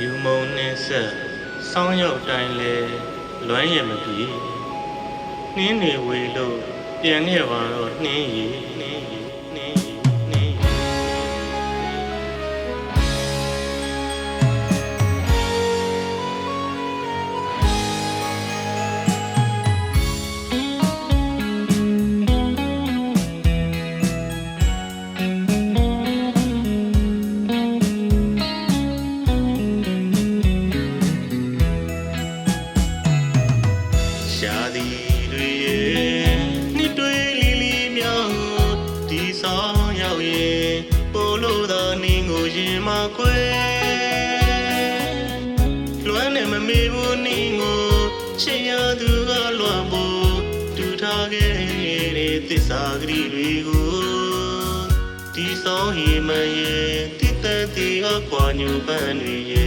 ယူမုံနှင်းဆက်ဆောင်းရောက်တိုင်းလဲလွမ်းရမပြေနှင်းနေဝေလို့ပြန်ခဲ့ပါတော့နှင်းရီနှင်းရီနှင်းရီနှင်းရီရှာသည်တွေရဲ့နှစ်တွေလီလီမြောင်းဒီဆောင်ရောက်ရင်ပိုလို့သာနင်းကိုရင်မခွဲလွမ်းနေမမေ့ဘူးနင်းကိုချစ်ရသူကလွမ်းဖို့တူထားခဲ့တဲ့သစ္စာဂရီတွေကိုဒီဆောင်ဟိမရဲ့တိတ္တိအကွာညူပန်းတွေရဲ့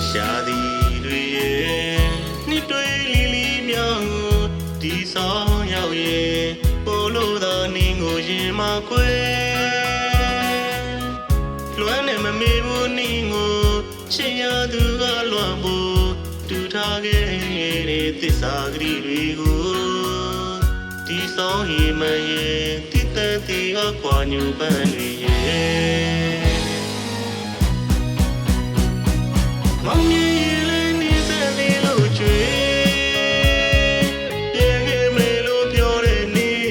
ရှာသည်တွေရဲ့နှစ်တွေလီလီမြောင်းဒီဆောင်ရောက်ရင်ပိုလို့သာနင်းကိုရင်မခွဲလွမ်းနေမမေ့ဘူးနင်းကိုချစ်ရသူကလွမ်းဖို့တူထားခဲ့တဲ့သစ္စာဂရီတွေကိုဒီဆောင်ဟိမရဲ့တိတ္တိအကွာညူပန်းတွေရဲ့မောင်မြေလေးနေစလေးလို့ကျွေးပြန်ခဲ့မယ်လို့ပြောတဲ့နေ့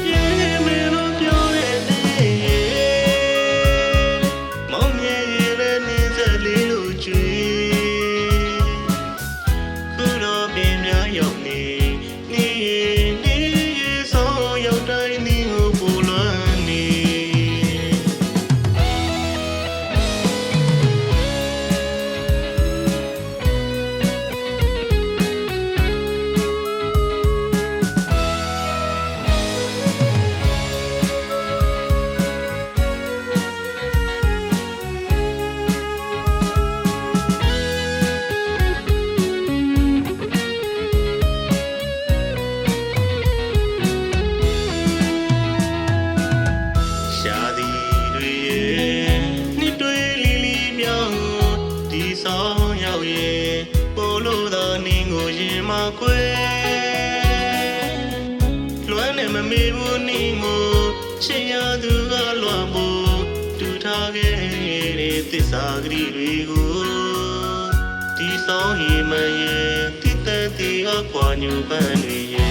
ပြန်ခဲ့မယ်လို့ပြောတဲ့နေ့မောင်မြေလေးနေစလေးလို့ကျွေးခုတော့ပြင်များရောက်နေနေဆောင်ရောက်တိုင်းနေကိုပူလွမ်းနေရှာသည်တွေရဲ့နှစ်တွေလီလီမြောင်းဒီဆောင်ရောက်ရင်ပိုလို့သာနင်းကိုရင်မခွဲလွမ်းနေမမေ့ဘူးနင်းကိုချစ်ရသူကလွမ်းဖို့တူထားခဲ့တဲ့သစ္စာဂရီတွေကိုဒီဆောင်ဟိမရဲ့တိတ္တိအကွာညူပန်းတွေရဲ့